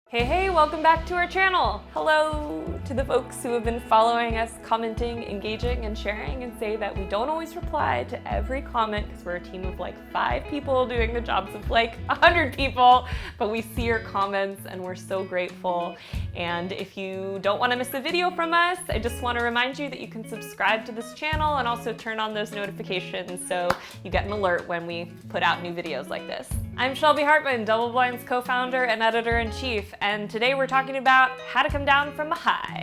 Hey, welcome back to our channel. Hello to the folks who have been following us, commenting, engaging, and sharing, and say that we don't always reply to every comment because we're a team of like 5 people doing the jobs of like 100 people, but we see your comments and we're so grateful. And if you don't want to miss a video from us, I just want to remind you that you can subscribe to this channel and also turn on those notifications so you get an alert when we put out new videos like this. I'm Shelby Hartman, DoubleBlind's co-founder and editor-in-chief, and today we're talking about how to come down from a high.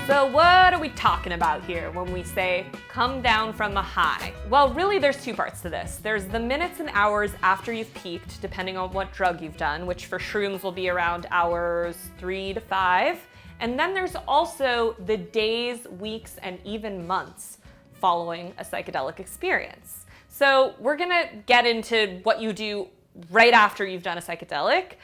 So what are we talking about here when we say come down from a high? Well, really there's 2 parts to this. There's the minutes and hours after you've peaked, depending on what drug you've done, which for shrooms will be around hours 3 to 5. And then there's also the days, weeks, and even months following a psychedelic experience. So we're gonna get into what you do right after you've done a psychedelic,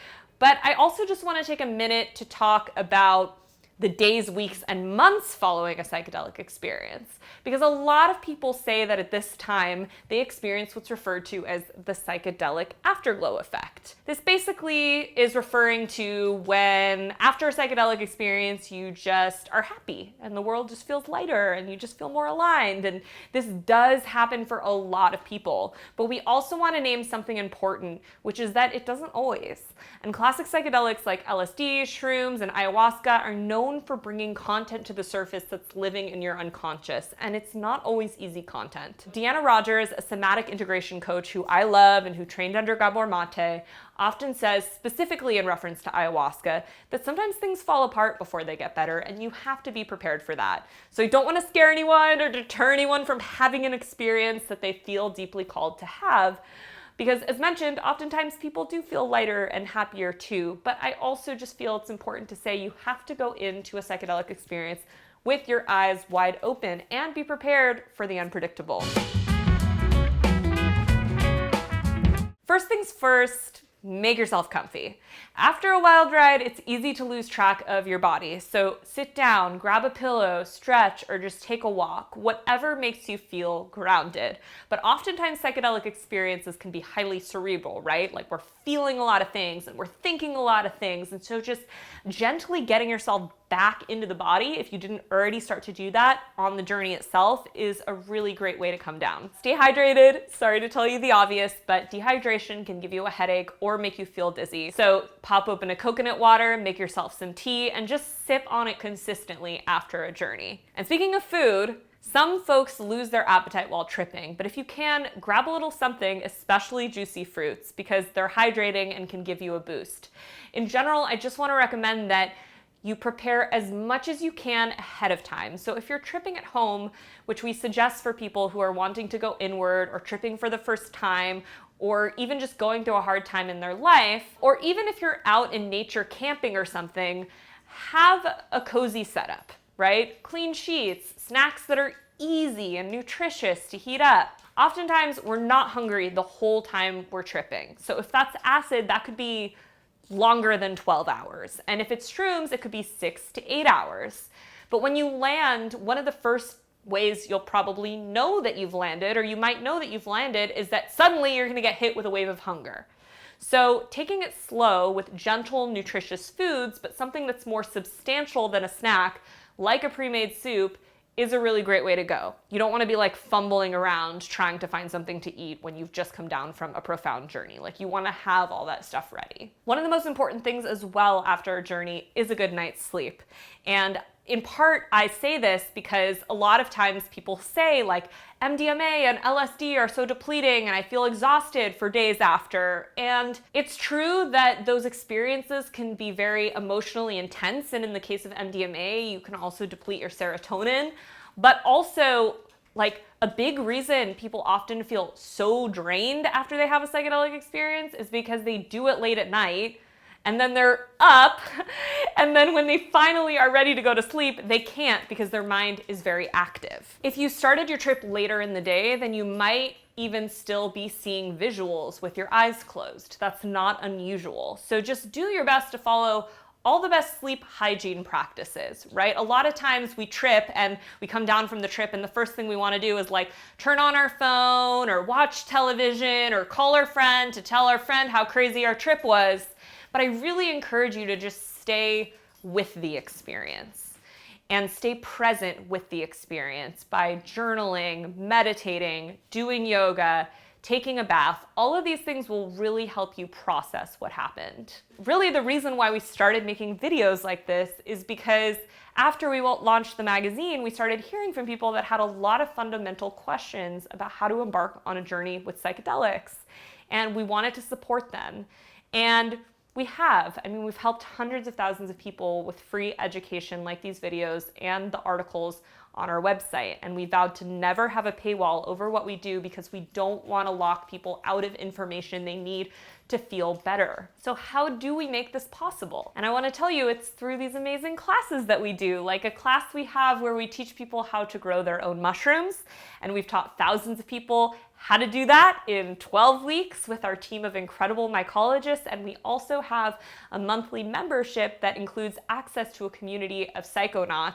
but I also just wanna take a minute to talk about the days, weeks, and months following a psychedelic experience. Because a lot of people say that at this time, they experience what's referred to as the psychedelic afterglow effect. This basically is referring to when, after a psychedelic experience, you just are happy and the world just feels lighter and you just feel more aligned. And this does happen for a lot of people. But we also want to name something important, which is that it doesn't always. And classic psychedelics like LSD, shrooms, and ayahuasca are known for bringing content to the surface that's living in your unconscious, and it's not always easy content. Deanna Rogers, a somatic integration coach who I love and who trained under Gabor Mate, often says, specifically in reference to ayahuasca, that sometimes things fall apart before they get better, and you have to be prepared for that. So you don't want to scare anyone or deter anyone from having an experience that they feel deeply called to have. Because as mentioned, oftentimes people do feel lighter and happier too, but I also just feel it's important to say you have to go into a psychedelic experience with your eyes wide open and be prepared for the unpredictable. First things first, make yourself comfy. After a wild ride, it's easy to lose track of your body. So sit down, grab a pillow, stretch, or just take a walk, whatever makes you feel grounded. But oftentimes psychedelic experiences can be highly cerebral, right? Like we're feeling a lot of things and we're thinking a lot of things. And so just gently getting yourself back into the body, if you didn't already start to do that on the journey itself, is a really great way to come down. Stay hydrated. Sorry to tell you the obvious, but dehydration can give you a headache or make you feel dizzy. So pop open a coconut water, make yourself some tea, and just sip on it consistently after a journey. And speaking of food, some folks lose their appetite while tripping, but if you can, grab a little something, especially juicy fruits, because they're hydrating and can give you a boost. In general, I just want to recommend that you prepare as much as you can ahead of time. So if you're tripping at home, which we suggest for people who are wanting to go inward or tripping for the first time, or even just going through a hard time in their life, or even if you're out in nature camping or something, have a cozy setup, right? Clean sheets, snacks that are easy and nutritious to heat up. Oftentimes we're not hungry the whole time we're tripping. So if that's acid, that could be longer than 12 hours. And if it's shrooms, it could be 6 to 8 hours. But when you land, one of the first ways you'll probably know that you've landed, or you might know that you've landed, is that suddenly you're gonna get hit with a wave of hunger. So taking it slow with gentle, nutritious foods, but something that's more substantial than a snack, like a pre-made soup, is a really great way to go. You don't want to be like fumbling around trying to find something to eat when you've just come down from a profound journey. Like you want to have all that stuff ready. One of the most important things as well after a journey is a good night's sleep. And in part, I say this because a lot of times people say like MDMA and LSD are so depleting and I feel exhausted for days after. And it's true that those experiences can be very emotionally intense. And in the case of MDMA, you can also deplete your serotonin. But also, like a big reason people often feel so drained after they have a psychedelic experience is because they do it late at night. And then they're up, and then when they finally are ready to go to sleep, they can't because their mind is very active. If you started your trip later in the day, then you might even still be seeing visuals with your eyes closed. That's not unusual. So just do your best to follow all the best sleep hygiene practices, right? A lot of times we trip and we come down from the trip and the first thing we want to do is like turn on our phone or watch television or call our friend to tell our friend how crazy our trip was. But I really encourage you to just stay with the experience and stay present with the experience by journaling, meditating, doing yoga, taking a bath. All of these things will really help you process what happened. Really, the reason why we started making videos like this is because after we launched the magazine, we started hearing from people that had a lot of fundamental questions about how to embark on a journey with psychedelics. And we wanted to support them. And we have. I mean, we've helped hundreds of thousands of people with free education like these videos and the articles on our website. And we vowed to never have a paywall over what we do because we don't want to lock people out of information they need to feel better. So how do we make this possible? And I want to tell you, it's through these amazing classes that we do, like a class we have where we teach people how to grow their own mushrooms. And we've taught thousands of people how to do that in 12 weeks with our team of incredible mycologists. And we also have a monthly membership that includes access to a community of psychonauts,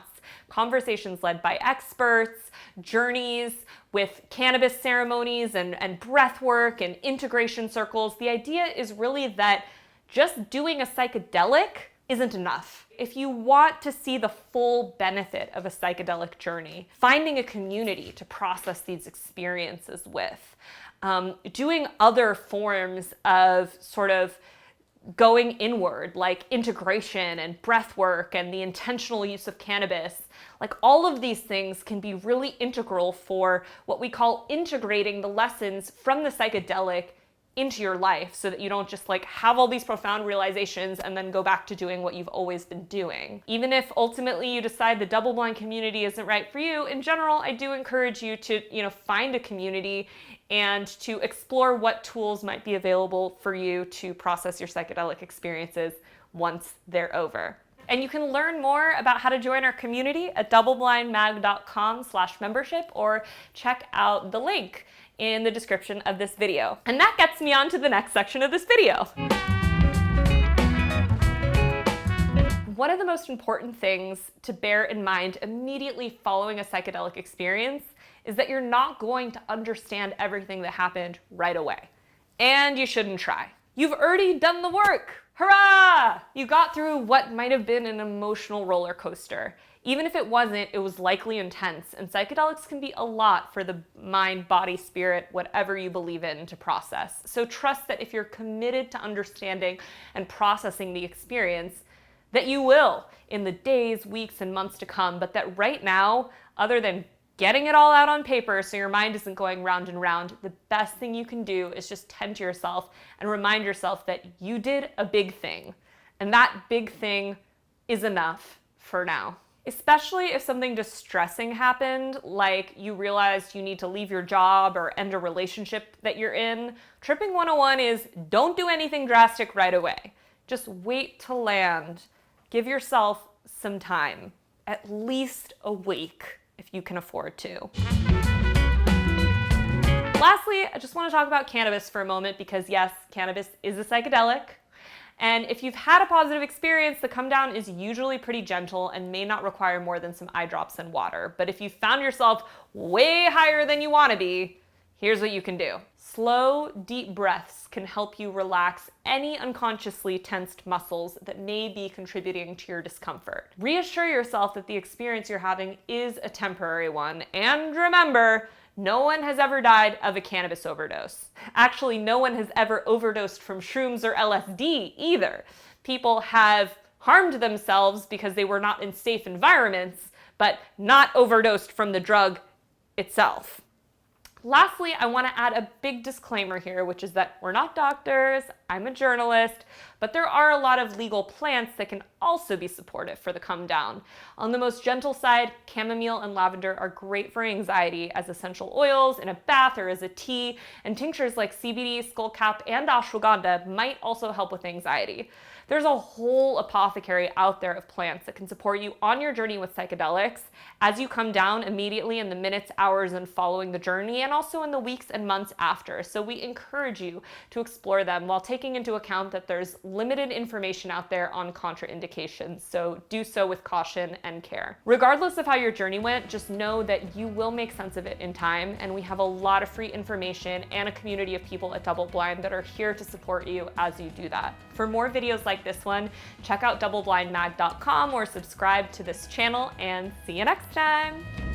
conversations led by experts, journeys with cannabis ceremonies and breath work and integration circles. The idea is really that just doing a psychedelic isn't enough. If you want to see the full benefit of a psychedelic journey, finding a community to process these experiences with, doing other forms of sort of going inward, like integration and breath work and the intentional use of cannabis, like all of these things can be really integral for what we call integrating the lessons from the psychedelic into your life so that you don't just like have all these profound realizations and then go back to doing what you've always been doing. Even if ultimately you decide the double-blind community isn't right for you, in general, I do encourage you to, find a community and to explore what tools might be available for you to process your psychedelic experiences once they're over. And you can learn more about how to join our community at doubleblindmag.com/membership or check out the link in the description of this video. And that gets me on to the next section of this video. One of the most important things to bear in mind immediately following a psychedelic experience is that you're not going to understand everything that happened right away. And you shouldn't try. You've already done the work. Hurrah! You got through what might have been an emotional roller coaster. Even if it wasn't, it was likely intense, and psychedelics can be a lot for the mind, body, spirit, whatever you believe in to process. So trust that if you're committed to understanding and processing the experience, that you will in the days, weeks, and months to come, but that right now, other than getting it all out on paper so your mind isn't going round and round, the best thing you can do is just tend to yourself and remind yourself that you did a big thing, and that big thing is enough for now. Especially if something distressing happened, like you realized you need to leave your job or end a relationship that you're in. Tripping 101 is don't do anything drastic right away. Just wait to land. Give yourself some time, at least a week if you can afford to. Lastly, I just want to talk about cannabis for a moment because yes, cannabis is a psychedelic. And if you've had a positive experience, the Comedown is usually pretty gentle and may not require more than some eye drops and water. But if you found yourself way higher than you want to be, here's what you can do. Slow, deep breaths can help you relax any unconsciously tensed muscles that may be contributing to your discomfort. Reassure yourself that the experience you're having is a temporary one. And remember, no one has ever died of a cannabis overdose. Actually, no one has ever overdosed from shrooms or LSD either. People have harmed themselves because they were not in safe environments, but not overdosed from the drug itself. Lastly, I want to add a big disclaimer here, which is that we're not doctors, I'm a journalist, but there are a lot of legal plants that can also be supportive for the Comedown. On the most gentle side, chamomile and lavender are great for anxiety as essential oils in a bath or as a tea, and tinctures like CBD, skullcap, and ashwagandha might also help with anxiety. There's a whole apothecary out there of plants that can support you on your journey with psychedelics as you come down immediately in the minutes, hours, and following the journey, and and also in the weeks and months after. So we encourage you to explore them while taking into account that there's limited information out there on contraindications. So do so with caution and care. Regardless of how your journey went, just know that you will make sense of it in time, and we have a lot of free information and a community of people at DoubleBlind that are here to support you as you do that. For more videos like this one, check out doubleblindmag.com or subscribe to this channel, and see you next time.